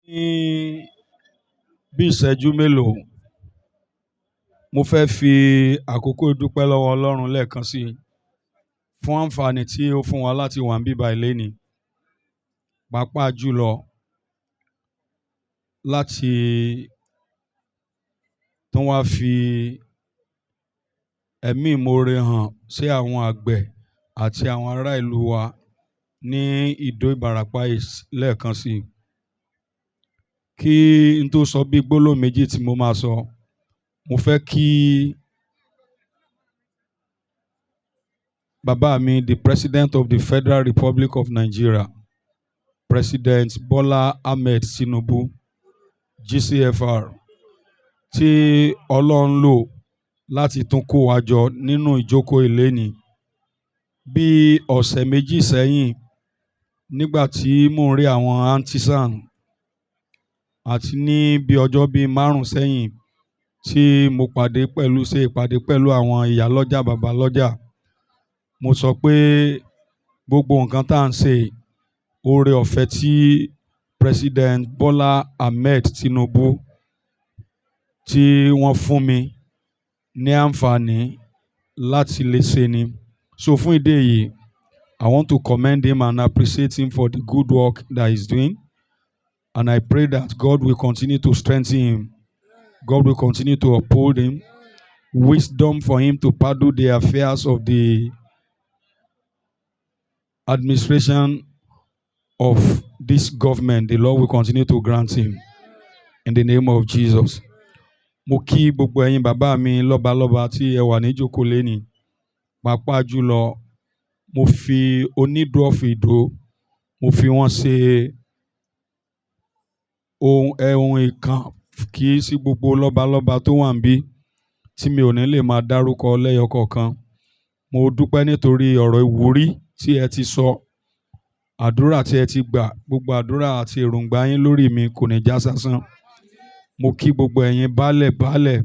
Ní bí ìṣẹ́jú mélòó, mo fẹ́ fi àkókò dúpẹ́ lọ́wọ́ Ọlọ́run lẹ́ẹ̀kan sí i fún àǹfààní tí ó fún wa láti wà níbí báyìí lénìí, pàápàá jùlọ láti tún wá fi ẹ̀mí ìmoore hàn sí àwọn àgbẹ̀ àti àwọn ará ìlú wa ní Ìdó Ìbàràpá lẹ́ẹ̀kan sí i. Kí n tó sọ bí gbólóhùn méjì tí mo máa sọ, mo fẹ́ kí bàbá mi, the President of the Federal Republic of Nigeria, President Bola Ahmed Tinubu, GCFR, tí Ọlọ́run lò láti tún kó wa jọ nínú ìjókòó ìlénì. Bí ọ̀sẹ̀ méjì sẹ́yìn, nígbà tí mò ń rí àwọn antisan, àti ní bí ọjọ́ bíi 5 sẹ́yìn tí mo ṣe ìpàdé pẹ̀lú àwọn ìyálọ́jà babalọ́jà, mo sọ pé gbogbo nǹkan tá à ń ṣe, oore ọ̀fẹ́ tí President Bola Ahmed Tinubu tí wọ́n fún mi ní àǹfààní láti lè ṣe ni. So fún ìdí èyí, I want to commend him and appreciate him for the good work that he's doing. And I pray that God will continue to strengthen him. God will continue to uphold him. Wisdom for him to paddle the affairs of the administration of this government. The Lord will continue to grant him. In the name of Jesus. Mo kí gbogbo ẹ̀yin bàbá mi lọ́balọ́ba tí ẹ wà ní ìjókòó lénìí. Pàápàá jùlọ, mo fi onídùú of Ìdó, mo fi wọ́n ṣe ohun ìkan kì í sí gbogbo lọ́balọ́ba tó wà níbí tí mi ò ní lè máa dárúkọ lẹ́yọ kọ̀ọ̀kan. Mo dúpẹ́ nítorí ọ̀rọ̀ ìwúrí tí ẹ ti sọ, àdúrà tí ẹ ti gbà, gbogbo àdúrà àti èròǹgbà yín lórí mi kò ní já sásán. Mo kí gbogbo ẹ̀yin baálẹ̀,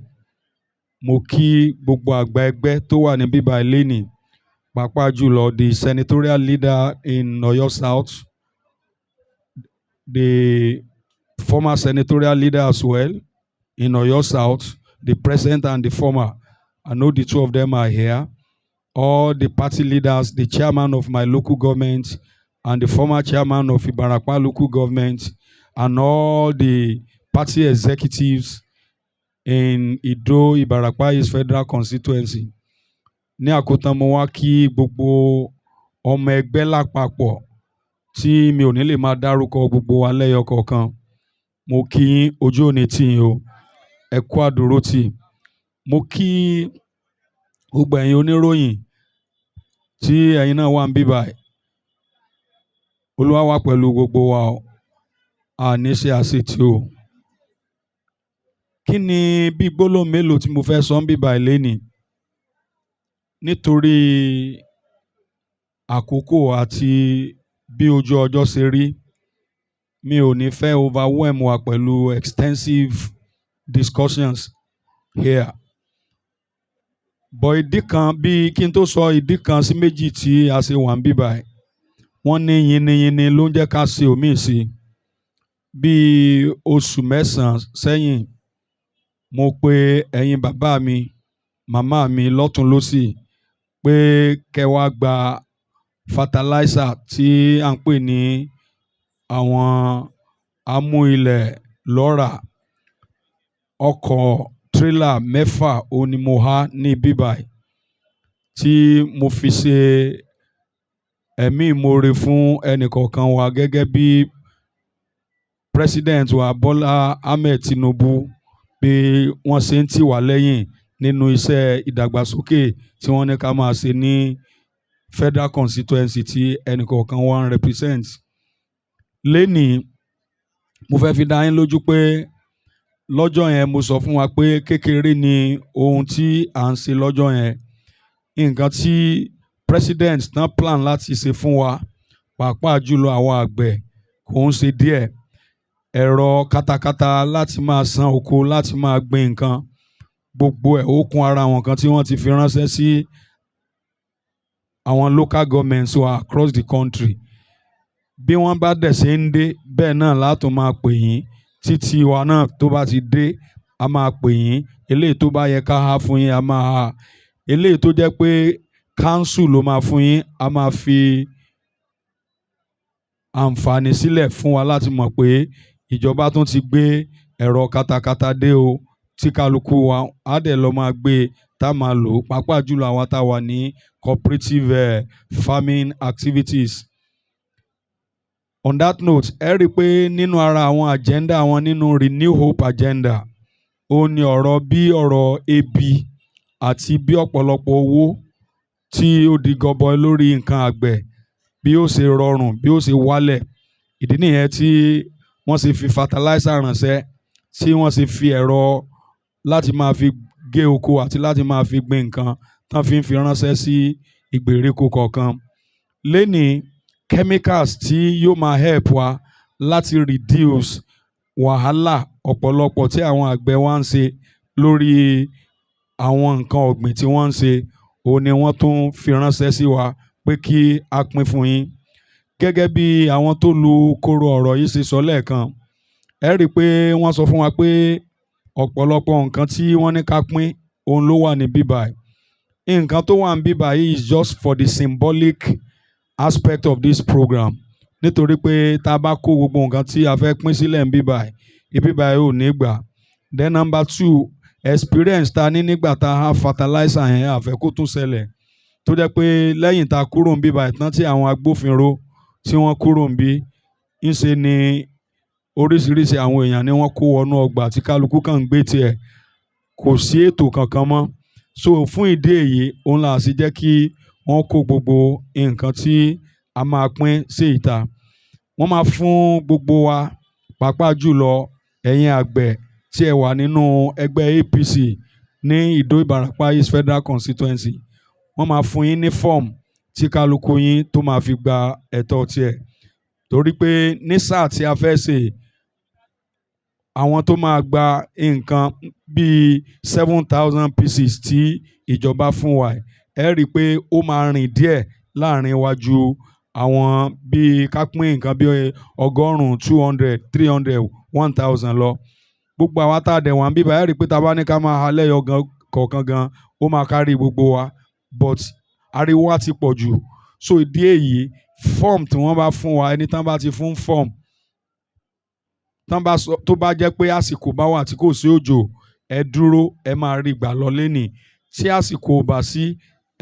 mo kí gbogbo àgbà ẹgbẹ́ tó wà ní bíbá lénìí, pàápàá jùlọ the senatorial leader in Oyo South, the former senatorial leader as well in Oyo South, the present and the former. I know the two of them are here. All the party leaders, the chairman of my local government and the former chairman of Ibarapa local government, and all the party executives in Ìdó Ìbàràpá East Federal Constituency. Ní àkótán mo wá kí gbogbo ọmọ ẹgbẹ́ lápapọ̀ tí mi ò ní lè máa dárúkọ gbogbo wa lẹ́yọ kọ̀ọ̀kan. Mo kí ojú òní tì yín o, ẹ kú àdúrótì. Mo kí gbogbo ẹ̀yin oníròyìn tí ẹ̀yin náà wà ń bí báyìí. Olúwa wà pẹ̀lú gbogbo wa o, àní ṣe àṣetì o. Kí ni bí gbólóhùn mélòó tí mo fẹ́ sọ ń bí báyìí lénìí? Nítorí àkókò àti bí ojú ọjọ́ ṣe rí, mi ò ní fẹ́ overwhelm wa pẹ̀lú extensive discussions here. But ìdí kan, bí kí n tó sọ ìdí kan sí méjì tí a ṣe wà ń bí báyìí, wọ́n ní yiniyini ló ń jẹ́ ká ṣe òmíì sí. Bí oṣù 9 sẹ́yìn, mo pe ẹ̀yin bàbá mi, màmá mi lọ́tùn lósì pé kẹ́ wá gba fertilizer tí à ń pè ní àwọn amú ilẹ̀ lọ́rà. Ọkọ̀ tírélà 6 òun ni mo há ní bíbáyìí tí mo fi ṣe ẹ̀mí ìmoore fún ẹnìkọ̀ọ̀kan wa gẹ́gẹ́ bí President wa Bola Ahmed Tinubu bí wọ́n ṣe ń tì wá lẹ́yìn nínú iṣẹ́ ìdàgbàsókè tí wọ́n ní ká máa ṣe ní Federal Constituency tí ẹnìkọ̀ọ̀kan wa ń represent. Lénìí, mo fẹ́ fi dá yín lójú pé lọ́jọ́ yẹn mo sọ fún wa pé kékeré ni ohun tí à ń ṣe lọ́jọ́ yẹn. Nǹkan tí President náà plan láti ṣe fún wa, pàápàá jùlọ àwọn àgbẹ̀, kò ń ṣe díẹ̀. Ẹ̀rọ katakata láti máa san oko, láti máa gbin nǹkan, gbogbo ẹ̀ ó kún ara àwọn nǹkan tí wọ́n ti fi ránṣẹ́ sí àwọn local governments wa across the country. Bí wọ́n bá dẹ̀ ṣe ń dé, bẹ́ẹ̀ náà látún máa pè yín títí wa náà tó bá ti dé a máa pè yín, eléyìí tó bá yẹ ká há fún yín a máa há, eléyìí tó jẹ́ pé council ló máa fún yín a máa fi àǹfààní sílẹ̀ fún wa láti mọ̀ pé ìjọba tún ti gbé ẹ̀rọ katakata dé o, tí kálukú wa á dẹ̀ lọ máa gbé tá a máa lò ó, pàápàá jùlọ àwọn tá a wà ní cooperative farming activities. On that note, ẹ rí i pé nínú ara àwọn agenda wọn nínú Renew Hope agenda ó ní ọ̀rọ̀ bí ọ̀rọ̀ ebi àti bí ọ̀pọ̀lọpọ̀ owó tí ó di gọbọi lórí nǹkan àgbẹ̀ bí ó ṣe rọrùn bí ó ṣe wálẹ̀. Ìdí nìyẹn tí wọ́n ṣe fi fertilizer ránṣẹ́, tí wọ́n ṣe fi ẹ̀rọ láti máa fi gé oko àti láti máa fi gbin nǹkan tán fi ránṣẹ́ sí ìgbèríko kọ̀ọ̀kan. Lénìí chemicals tí yóò máa help wa láti reduce wàhálà ọ̀pọ̀lọpọ̀ tí àwọn àgbẹ̀ wa ń ṣe lórí àwọn nǹkan ọ̀gbìn tí wọ́n ń ṣe, òun ni wọ́n tún fi ránṣẹ́ sí wa pé kí a pín fún yín. Gẹ́gẹ́ bí àwọn tó lu kóró ọ̀rọ̀ yìí ṣe sọ lẹ́ẹ̀kan, ẹ rí i pé wọ́n sọ fún wa pé ọ̀pọ̀lọpọ̀ nǹkan tí wọ́n ní ká pín òun ló wà ní bíbá yìí. Nǹkan tó wà ní bíbá yìí is just for the symbolic aspect of this program. Nítorí pé tá a bá kó gbogbo nǹkan tí a fẹ́ pín sílẹ̀ ní bíbá yìí ò ní gbà. Then number 2, experience ta ní nígbà tá a há fertilizer yẹn àfẹ́ kó tún ṣẹlẹ̀, tó jẹ́ pé lẹ́yìn tá a kúrò ní bíbá yìí tán tí àwọn agbófinró tí wọ́n kúrò níbí, ńṣe ni oríṣiríṣi àwọn èèyàn ni wọ́n kó wọnú ọgbà tí kálukú kàn ń gbé tiẹ̀, kò sí ètò kankan mọ́. So fún ìdí èyí òun là sì jẹ́ kí wọ́n kó gbogbo nǹkan tí a máa pín sí ìta. Wọ́n máa fún gbogbo wa, pàápàá jùlọ ẹ̀yin àgbẹ̀ tí ẹ wà nínú ẹgbẹ́ APC ní Ìdó Ìbàràpá East Federal Constituency, wọ́n máa fún yín ní fọ́ọ̀mù tí kálukú yín tó máa fi gba ẹ̀tọ́ tiẹ̀. Torí pé ní sáà tí a fẹ́ ṣe, àwọn tó máa gba nǹkan bíi 7,000 pieces tí ìjọba fún wa, ẹ rí i pé ó máa rìn díẹ̀ láàrin iwájú àwọn bíi ká pín nǹkan bíi 100, 200, 300, 1,000 lọ. Gbogbo àwa tá a dẹ̀ wá ń bíbá, ẹ rí i pé tá a bá ní ká máa ha lẹ́yọ kọ̀ọ̀kan gan, ó máa kárí gbogbo wa, but ariwo wa ti pọ̀ jù. So ìdí èyí fọ́ọ̀mù tí wọ́n bá fún wa, ẹni tán bá ti fún fọ́ọ̀mù, tó bá jẹ́ pé àsìkò bá wà tí kò sí òjò, ẹ dúró ẹ máa rí gbà lọ lénìí. Tí àsìkò ò bá sí,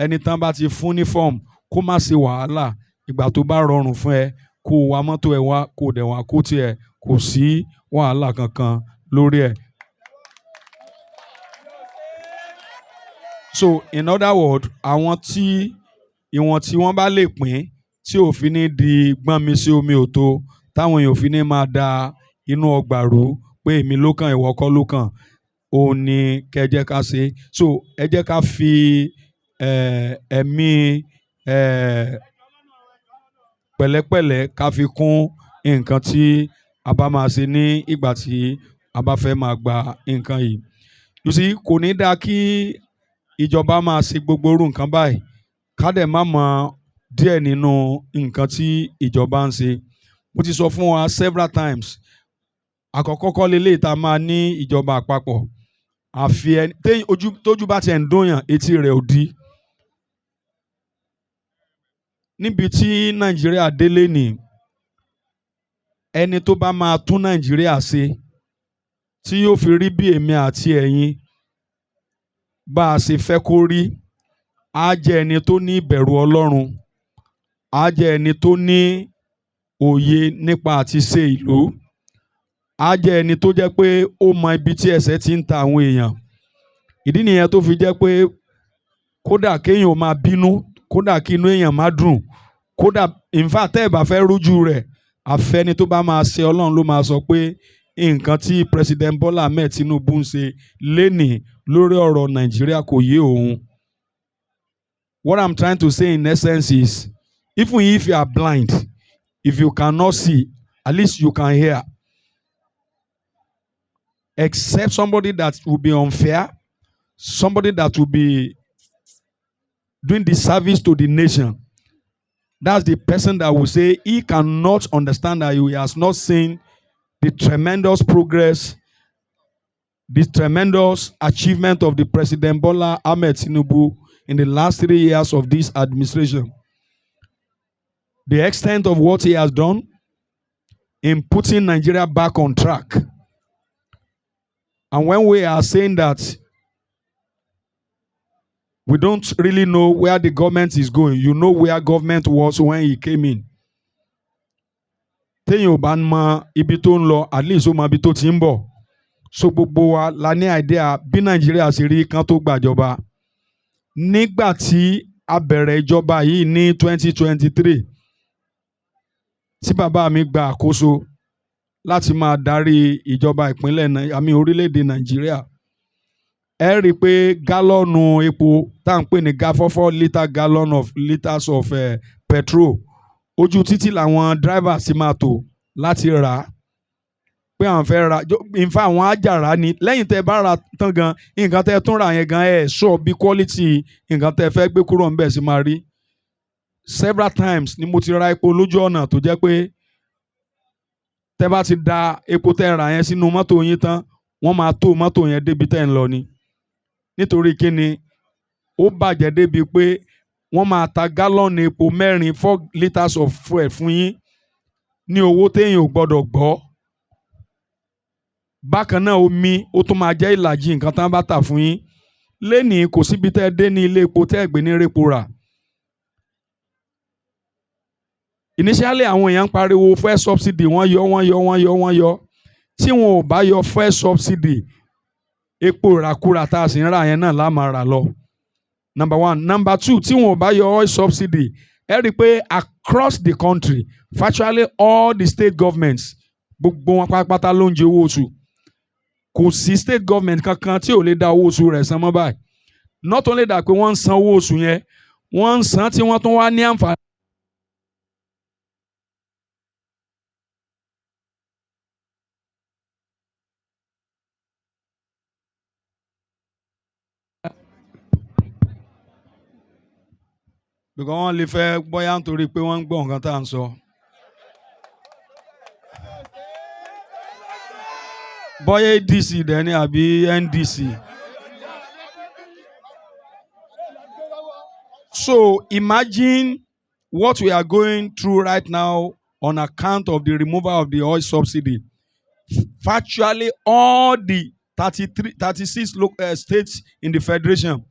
ẹni tán bá ti fún ní fọ́ọ̀mù kó má ṣe wàhálà, ìgbà tó bá rọrùn fún ẹ kó wa mọ́tò ẹ wá kó dẹ̀ wá kó tiẹ̀, kò sí wàhálà kankan lórí ẹ̀. So in other words, àwọn tí ìwọ̀n tí wọ́n bá lè pín tí òfin ní di gbọ́n mi sí omi òtó, táwọn èèyàn òfin ní máa da inú ọgbà rú pé èmi ló kàn ìwọ kọ́ ló kàn, òun ni kẹ́ jẹ́ ká ṣe. So ẹ jẹ́ ká fi ẹ̀mí pẹ̀lẹ́pẹ̀lẹ́ ká fi kún nǹkan tí a bá máa ṣe ní ìgbà tí a bá fẹ́ máa gba nǹkan yìí. You see, kò ní dáa kí ìjọba máa ṣe gbogbo irú nǹkan báyìí ká dẹ̀ má mọ díẹ̀ nínú nǹkan tí ìjọba ń ṣe. Mo ti sọ fún wa several times, àkọ́kọ́ kọ́ leléyìí tá a máa ní ìjọba àpapọ̀, àfi ẹni tójú bá tiẹ̀ ń dóyàn etí rẹ̀ ò di. Níbi tí Nàìjíríà délé ní, ẹni tó bá máa tún Nàìjíríà ṣe tí yóò fi rí bí èmi àti ẹ̀yin bá a ṣe fẹ́ kó rí, á jẹ́ ẹni tó ní ìbẹ̀rù Ọlọ́run, á jẹ́ ẹni tó ní òye nípa àti ṣe ìlú, á jẹ́ ẹni tó jẹ́ pé ó mọ ibi tí ẹsẹ̀ ti ń ta àwọn èèyàn. Ìdí nìyẹn tó fi jẹ́ pé kódà kéèyàn ó máa bínú, kódà kí inú èèyàn má dùn, kódà in fact tẹ́ ẹ̀ bá fẹ́ rójú rẹ̀, àfẹ́ni tó bá máa ṣe Ọlọ́run ló máa sọ pé nǹkan tí President Bola Ahmed Tinubu ń ṣe lénìí lórí ọ̀rọ̀ Nàìjíríà kò yé òun. What I'm trying to say in essence is, even if you are blind, if you cannot see, at least you can hear. Except somebody that will be unfair, somebody that will be doing disservice to the nation. That's the person that will say he cannot understand that he has not seen the tremendous progress, the tremendous achievement of the President Bola Ahmed Tinubu in the last 3 years of this administration. The extent of what he has done in putting Nigeria back on track. And when we are saying that we don't really know where the government is going, you know where government was when he came in. Téèyàn ò bá mọ ibi tó ń lọ, at least ó mọ ibi tó ti ń bọ̀. So gbogbo wa la ní idea bí Nàìjíríà ṣe rí kan tó gbàjọba. Nígbà tí a bẹ̀rẹ̀ ìjọba yìí ní 2023, tí bàbá mi gba àkóso láti máa darí ìjọba ìpínlẹ̀ àmì orílẹ̀-èdè Nàìjíríà, ẹ rí i pé gálọ́ọ̀nù epo tá à ń pè ní 4 litres of petrol, ojú títì làwọn drivers ti máa tò láti rà á. Pé àwọn fẹ́ ra, in fact àwọn àjàrà ni lẹ́yìn tẹ́ bá ra tán gan, nǹkan tẹ́ tún rà yẹn gan ẹ̀ sọ bí quality nǹkan tẹ́ fẹ́ gbé kúrò ń bẹ̀ sí máa rí. Several times ni mo ti ra epo lójú ọ̀nà tó jẹ́ pé tẹ́ bá ti da epo tẹ́ rà yẹn sínú mọ́tò yín tán, wọ́n máa tó mọ́tò yẹn débi tẹ́ ń lọ ni. Nítorí kíni ó bàjẹ́ débi pé wọ́n máa ta gálọ́ọ̀nù epo 4 litres of fuel fún yín ní owó téèyàn ò gbọ́dọ̀ gbọ́. Bákan náà omi ó tún máa jẹ́ ìlàjì nǹkan tán bá tà fún yín. Lénìí kò síbi tẹ́ dé ní ilé epo tẹ́ gbé ní répo rà. Initially àwọn èèyàn ń pariwo fuel subsidy, wọ́n yọ. Tí wọn ò bá yọ fuel subsidy, epo ìràkúrà tá a sì ń rà yẹn náà la máa rà lọ. Number 1. Number 2, tí wọn ò bá yọ oil subsidy, ẹ rí i pé across the country, virtually all the state governments, gbogbo wọn pátápátá ló ń jẹ owó oṣù. Kò sí state government kankan tí ò lè dá owó oṣù rẹ̀ san mọ́ báyìí. Not only that pé wọ́n ń san owó oṣù yẹn, wọ́n ń san tí wọ́n tún wá ní àǹfààní. Because wọ́n lè fẹ́ bóyá nítorí pé wọ́n ń gbọ́ nǹkan tá à ń sọ. Bóyá ADC dẹ̀ ni àbí NDC. So imagine what we are going through right now on account of the removal of the oil subsidy. Virtually all the 36 states in the federation,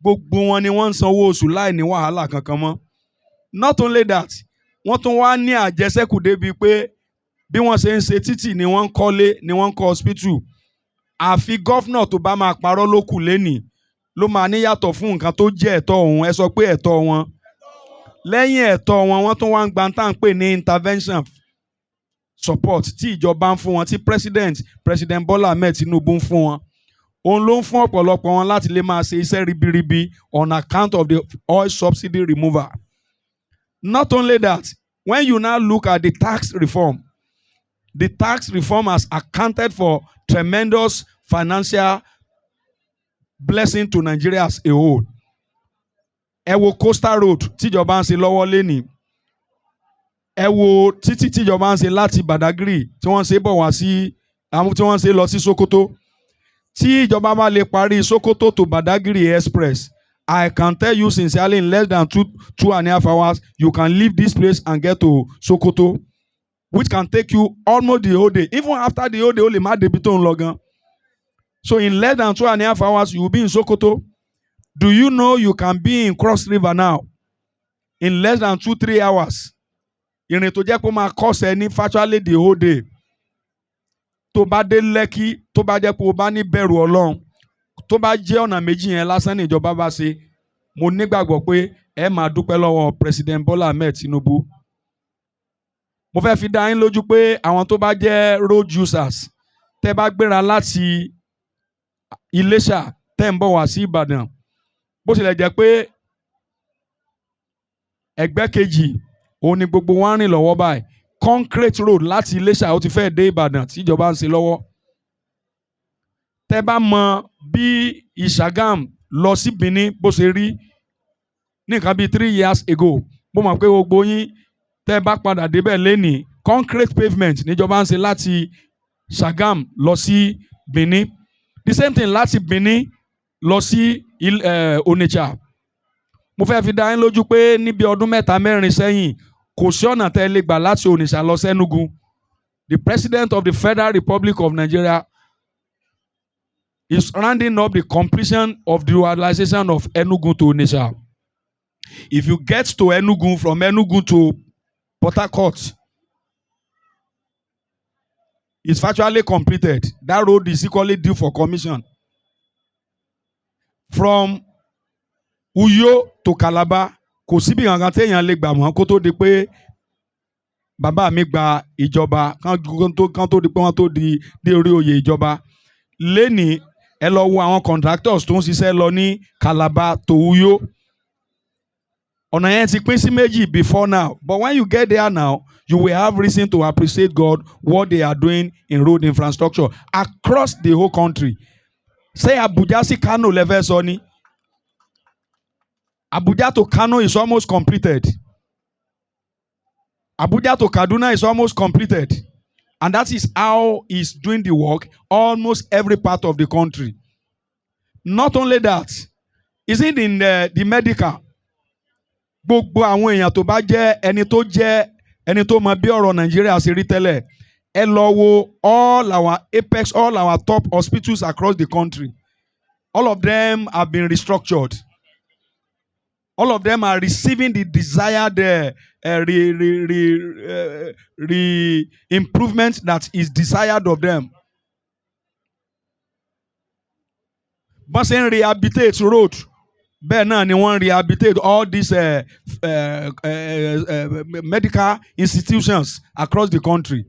gbogbo wọn ni wọ́n ń sanwó oṣù láì ní wàhálà kankan mọ́. Not only that, wọ́n tún wá ní àjẹsẹ́kù débi pé bí wọ́n ṣe ń ṣe títì ni wọ́n ń kọ́lé ni wọ́n ń kọ́ hospital. Àfi gọ́fúnà tó bá máa parọ́ ló kù lénìí ló máa níyàtọ̀ fún nǹkan tó jẹ́ ẹ̀tọ́ òun. Ẹ sọ pé ẹ̀tọ́ wọn. Lẹ́yìn ẹ̀tọ́ wọn, wọ́n tún wá ń gba tá à ń pè ní intervention support tí ìjọba ń fún wọn, tí President Bola Ahmed Tinubu ń fún wọn. Òun ló ń fún ọ̀pọ̀lọpọ̀ wọn láti lè máa ṣe iṣẹ́ ribiribi on account of the oil subsidy removal. Not only that, when you now look at the tax reform has accounted for tremendous financial blessing to Nigeria as a whole. Ẹ wo coastal road tíjọba ń ṣe lọ́wọ́ lénìí. Ẹ wo títì tíjọba ń ṣe láti Badagry tí wọ́n ṣe bọ̀ wá sí àwọn tí wọ́n ṣe lọ sí Sokoto. Tí ìjọba bá lè parí Sokoto to Badagry express, I can tell you sincerely, in less than 2.5 hours, you can leave this place and get to Sokoto, which can take you almost the whole day. Even after the whole day, only má débi tó ń lọ gan. So in less than 2.5 hours, you will be in Sokoto. Do you know you can be in Cross River now in less than 2-3 hours? Ìrìn tó jẹ́ pé ó máa cost ẹ ní virtually the whole day. Tó bá dé Lẹ́kì, tó bá jẹ́ pé o bá ní bẹ̀rù Ọlọ́run, tó bá jẹ́ ọ̀nà méjì yẹn lásán ní ìjọba bá ṣe, mo nígbàgbọ́ pé ẹ máa dúpẹ́ lọ́wọ́ President Bola Ahmed Tinubu. Mo fẹ́ fi dá yín lójú pé àwọn tó bá jẹ́ road users, tẹ́ bá gbéra láti Iléṣà tẹ́ ń bọ̀ wá sí Ìbàdàn, bó tilẹ̀ jẹ́ pé ẹgbẹ́ kejì òun ni gbogbo wọn rìn lọ́wọ́ báyìí, concrete road láti Iléṣà ó ti fẹ́ dé Ìbàdàn tí ìjọba ń ṣe lọ́wọ́. Tẹ́ bá mọ bí Ìṣàgàm lọ sí Benin bó ṣe rí ní nǹkan bíi 3 years ago, mo mọ̀ pé gbogbo yín tẹ́ bá padà débẹ̀ lénìí, concrete pavement níjọba ń ṣe láti Sagam lọ sí Benin, the same thing láti Benin lọ sí Onitsha. Mo fẹ́ fi dá yín lójú pé níbi ọdún mẹ́ta mẹ́rin sẹ́yìn kò sí ọ̀nà tẹ́ lè gbà láti Onitsha lọ sí Enugu. The President of the Federal Republic of Nigeria is rounding up the completion of the dualization of Enugu to Onitsha. If you get to Enugu, from Enugu to Port Harcourt, it's virtually completed. That road is equally due for commission. From Uyo to Calabar, kò síbi kankan téèyàn lè gbà mọ́ kó tó di pé bàbá mi gba ìjọba kán tó di pé wọ́n tó di dé orí oyè ìjọba. Lénìí ẹ lọ wo àwọn contractors tó ń ṣiṣẹ́ lọ ní Calabar to Uyo. Ọ̀nà yẹn ti pín sí méjì before now, but when you get there now, you will have reason to appreciate God what they are doing in road infrastructure across the whole country. Say Abuja sí Kano lẹ́fẹ̀ẹ́ sọ ni. Abuja to Kano is almost completed. Abuja to Kaduna is almost completed. And that is how he's doing the work almost every part of the country. Not only that, is it in the medical? Gbogbo àwọn èèyàn tó bá jẹ́ ẹni tó mọ bí ọ̀rọ̀ Nàìjíríà ṣe rí tẹ́lẹ̀, ẹ lọ wo all our top hospitals across the country. All of them have been restructured. All of them are receiving the desired improvement that is desired of them. Bọ́n ṣe ń rehabilitate road, bẹ́ẹ̀ náà ni wọ́n rehabilitate all these medical institutions across the country.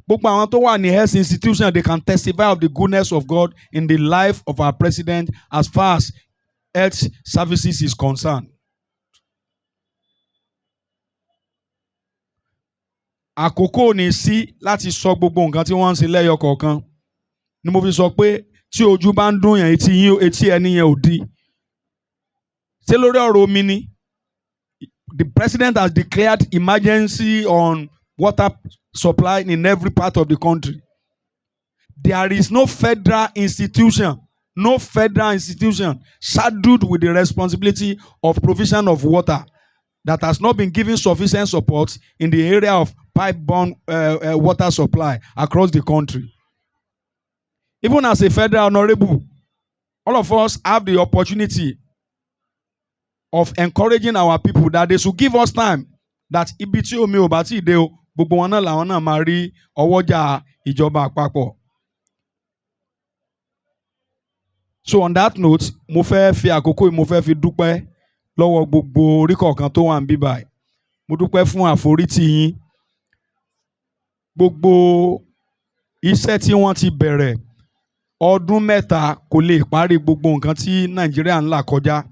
Gbogbo àwọn tó wà ní health institution, they can testify of the goodness of God in the life of our president as far as health services is concerned. Àkókò ní sí láti sọ gbogbo nǹkan tí wọ́n ń ṣe lẹ́yọ kọ̀ọ̀kan ni mo fi sọ pé tí ojú bá ń dùn yàn etí ẹni yẹn ò di. Ṣé lórí ọ̀rọ̀ omi ni? The president has declared emergency on water supply in every part of the country. There is no federal institution saddled with the responsibility of provision of water that has not been given sufficient support in the area of pipe-borne water supply across the country. Even as a federal honorable, all of us have the opportunity of encouraging our people that they should give us time, that ibi tí omi ò bá tí ì dé o, gbogbo wọn náà làwọn náà máa rí ọwọ́jà ìjọba àpapọ̀. So on that note, mo fẹ́ fi àkókò yìí mo fẹ́ fi dúpẹ́ lọ́wọ́ gbogbo orí kọ̀ọ̀kan tó wà ń bí báyìí. Mo dúpẹ́ fún àforítì yín. Gbogbo iṣẹ́ tí wọ́n ti bẹ̀rẹ̀ ọdún mẹ́ta kò lè parí gbogbo nǹkan tí Nàìjíríà ń là kọjá.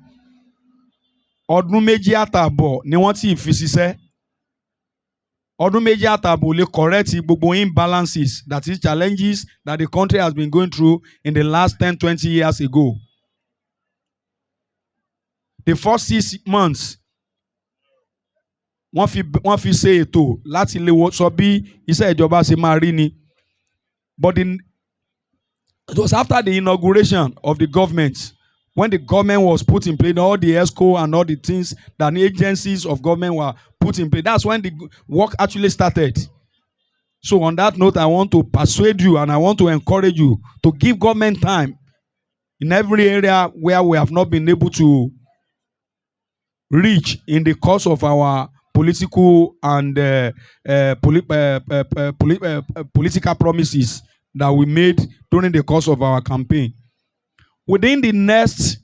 Ọdún méjì àtààbọ̀ ni wọ́n ti fi ṣiṣẹ́. Ọdún méjì àtààbọ̀ lè correct gbogbo imbalances, that is challenges that the country has been going through in the last 10-20 years ago. The first 6 months wọ́n fi ṣe ètò láti lè sọ bí iṣẹ́ ìjọba ṣe máa rí ni. But it was after the inauguration of the government, when the government was put in place, all the ESCO and all the things that the agencies of government were put in place, that's when the work actually started. So on that note, I want to persuade you and I want to encourage you to give government time in every area where we have not been able to reach in the course of our political and political promises that we made during the course of our campaign. Within the next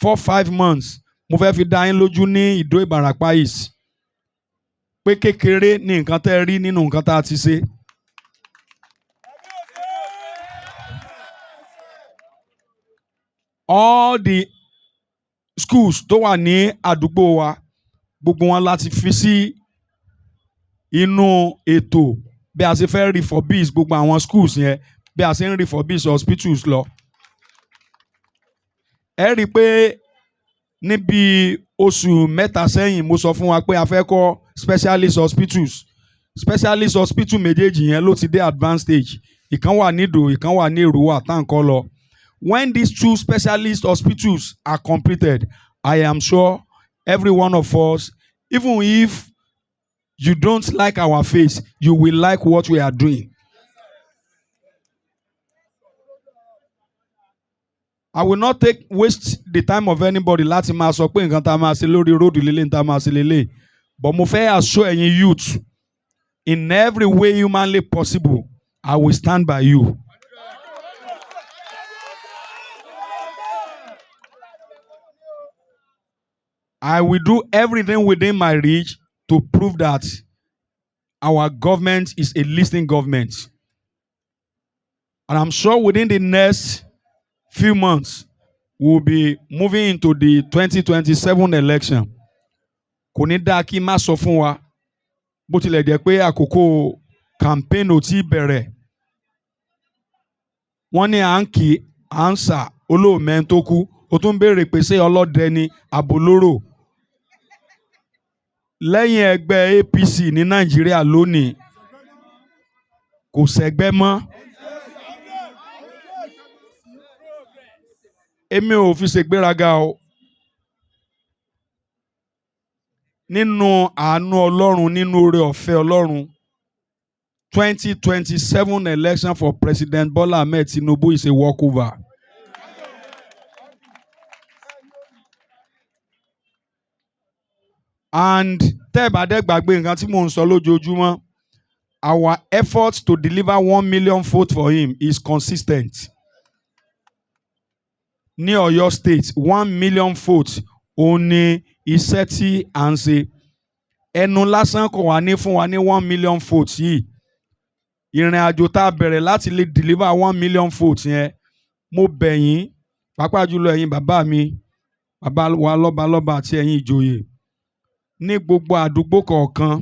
4-5 months, mo fẹ́ fi dá yín lójú ní Ìdó Ìbàràpá East pé kékeré ní nǹkan tẹ́ rí nínú nǹkan tá a ti ṣe. All the schools tó wà ní àdúgbò wa, gbogbo wọn láti fi sí inú ètò bí a ṣe fẹ́ refurbish gbogbo àwọn schools yẹn, bí a ṣe ń refurbish hospitals lọ. Ẹ rí i pé níbi oṣù mẹ́ta sẹ́yìn mo sọ fún wa pé a fẹ́ kọ́ specialist hospitals. specialist hospital méjèèjì yẹn ló ti dé advanced stage, ìkan wà ní Ìdó, ìkan wà ní Èrúwà tá à ń kọ́ lọ. When these two specialist hospitals are completed, I am sure every one of us, even if you don't like our face, you will like what we are doing. I will not waste the time of anybody láti máa sọ pé nǹkan tá a máa ṣe lórí róòdù lélẹ̀ ní tá a máa ṣe lélẹ̀. But mo fẹ́ assure ẹ̀yin youth, in every way humanly possible, I will stand by you. I will do everything within my reach to prove that our government is a listening government. And I'm sure within the next few months, we'll be moving into the 2027 election. Kò ní dáa kí n má sọ fún wa, bó tilẹ̀ jẹ́ pé àkókò campaign ò tí bẹ̀rẹ̀. Wọ́n ní à ń kì í, à ń sà, olóòmẹ́ tó kú, ó tún béèrè pé ṣé ọlọ́dẹ ni àbólóró. Lẹ́yìn ẹgbẹ́ APC ní Nàìjíríà lónìí, kò sẹ́gbẹ́ mọ́. Èmi ò fi ṣègbéraga o. Nínú àánú Ọlọ́run, nínú oore ọ̀fẹ́ Ọlọ́run, 2027 election for President Bola Ahmed Tinubu is a walkover. And tẹ́ ẹ bá dẹ́ gbàgbé nǹkan tí mò ń sọ lójoojúmọ́, our efforts to deliver 1 million votes for him is consistent. Ní Ọ̀yọ́ State, 1 million votes òun ni iṣẹ́ tí à ń ṣe. Ẹnu lásán kò wá ní fún wa ní 1 million votes yìí. Ìrìn àjò tá a bẹ̀rẹ̀ láti lè deliver 1 million votes yẹn, mo bẹ̀ yín, pàápàá jùlọ ẹ̀yin bàbá mi, bàbá wa lọ́balọ́ba àti ẹ̀yin ìjòyè, ní gbogbo àdúgbò kọ̀ọ̀kan,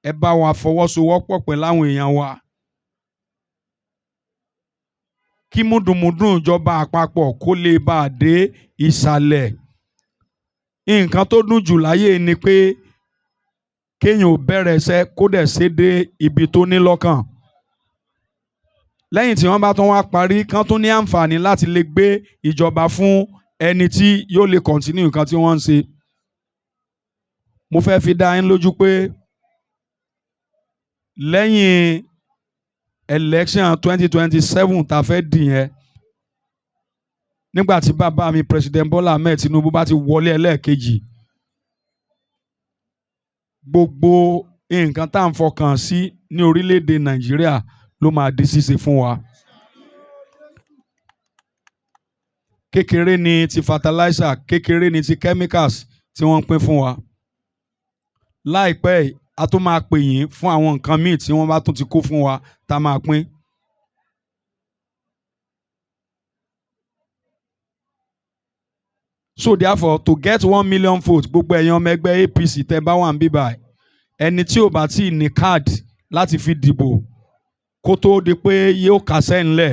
ẹ bá wa fọwọ́sowọ́pọ̀ pẹ̀lú àwọn èèyàn wa. Kí múdùmúdùn ìjọba àpapọ̀ kó lè bá a dé ìsàlẹ̀. Nǹkan tó dùn jù láyé ni pé kéèyàn ò bẹ̀rẹ̀ iṣẹ́ kó dẹ̀ ṣe dé ibi tó ní lọ́kàn. Lẹ́yìn tí wọ́n bá tún wá parí, kán tún ní àǹfààní láti lè gbé ìjọba fún ẹni tí yóò lè continue nǹkan tí wọ́n ń ṣe. Mo fẹ́ fi dá yín lójú pé lẹ́yìn election 2027 tá a fẹ́ dì yẹn, nígbà tí bàbá mi President Bola Ahmed Tinubu bá ti wọlé ẹlẹ́ẹ̀kejì, gbogbo nǹkan tá à ń fọkàn sí ní orílẹ̀-èdè Nàìjíríà ló máa di ṣíṣe fún wa. Kékeré ni ti fertilizer, kékeré ni ti chemicals tí wọ́n ń pín fún wa. Láìpẹ́ a tún máa pè yín fún àwọn nǹkan míì tí wọ́n bá tún ti kó fún wa tá a máa pín. So therefore, to get 1 million votes, gbogbo ẹ̀yin ọmọ ẹgbẹ́ APC tẹ́ bá wà ń bí báyìí, ẹni tí ò bá tí ì ní card láti fi dìbò kó tó di pé yóò kásẹ̀ ńlẹ̀,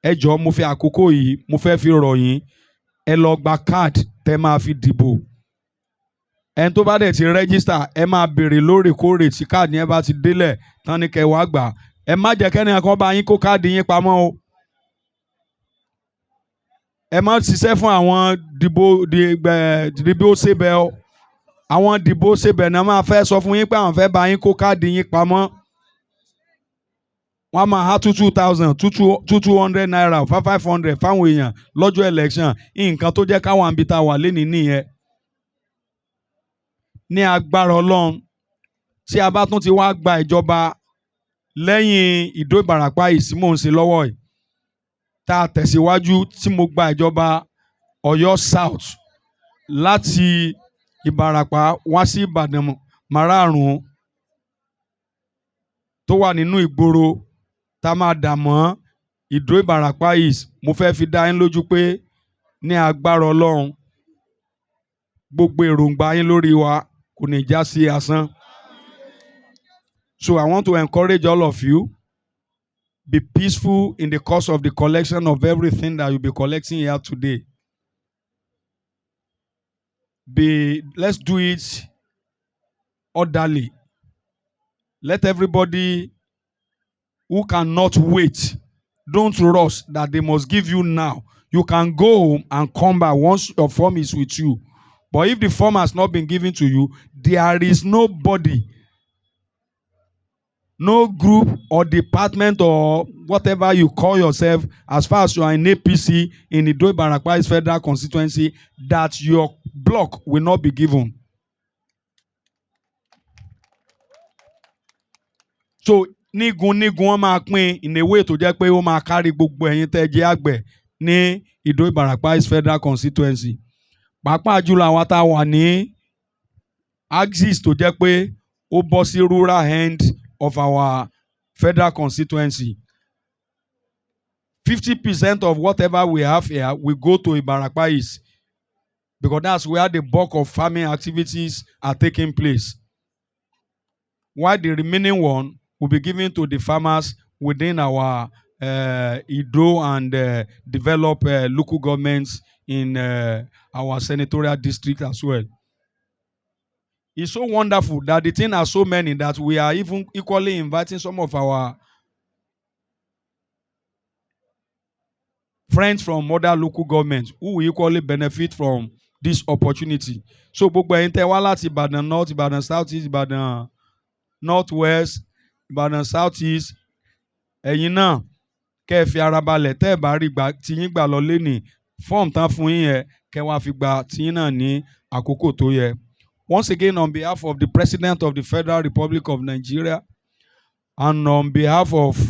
ẹ jọ̀ọ́ mo fi àkókò yìí mo fẹ́ fi rọ̀ yín, ẹ lọ gba card tẹ́ máa fi dìbò. Ẹni tó bá dẹ̀ ti register, ẹ máa béèrè lóòrèkóòrè tí káàdì yẹn bá ti délẹ̀ tán ní kẹ́ wá gbà. Ẹ má jẹ́ kẹ́ni kan bá yín kó káàdì yín pamọ́ o. Ẹ má ṣiṣẹ́ fún àwọn dìbò ṣébẹ̀ o. Àwọn dìbò ṣébẹ̀ náà máa fẹ́ sọ fún yín pé àwọn fẹ́ bá yín kó káàdì yín pamọ́. Wọ́n á máa há 2,000, 200 naira, 500 fáwọn èèyàn lọ́jọ́ election. Nǹkan tó jẹ́ káwọn àbí tá a wà lénìí nìyẹn. Ní agbára Ọlọ́run, tí a bá tún ti wá gba ìjọba lẹ́yìn Ìdó Ìbàràpá yìí tí mò ń ṣe lọ́wọ́ yìí, tá a tẹ̀síwájú tí mo gba ìjọba Ọ̀yọ́ South láti Ìbàràpá wá sí Ìbàdàn márààrún tó wà nínú ìgboro tá a máa dà mọ́ Ìdó Ìbàràpá yìí, mo fẹ́ fi dá yín lójú pé ní agbára Ọlọ́run gbogbo èròǹgbà yín lórí wa kò ní já sí asán. So I want to encourage all of you, be peaceful in the course of the collection of everything that you'll be collecting here today. Let's do it orderly. Let everybody who cannot wait, don't rush that they must give you now. You can go home and come back once your form is with you. But if the form has not been given to you, there is nobody, no group or department or whatever you call yourself, as far as you are in APC in the Ido-Ibarakwa federal constituency, that your block will not be given. So nígun wọn máa pín in a way tó jẹ́ pé ó máa kárí gbogbo ẹ̀yin tẹ́ jẹ́ àgbẹ̀ ní Ido-Ibarakwa federal constituency. Pàápàá jùlọ àwọn tá a wà ní axis tó jẹ́ pé ó bọ́ sí rural end of our federal constituency. 50% of whatever we have here will go to Ibarakwa East, because that's where the bulk of farming activities are taking place. While the remaining one will be given to the farmers within our Ido and develop local governments in our senatorial district as well. It's so wonderful that the thing are so many that we are even equally inviting some of our friends from other local governments who will equally benefit from this opportunity. So gbogbo ẹ̀yin tẹ́ wá láti Ìbàdàn North, Ìbàdàn South East, Ìbàdàn North West, Ìbàdàn South East, ẹ̀yin náà kẹ́ ẹ fi ara balẹ̀ tẹ́ ẹ bá rí gbà tiyín gbà lọ lénìí, fọ́ọ̀mù tán fún yín yẹn kẹ́ wá fi gbà tiyín náà ní àkókò tó yẹ. Once again, on behalf of the President of the Federal Republic of Nigeria and on behalf of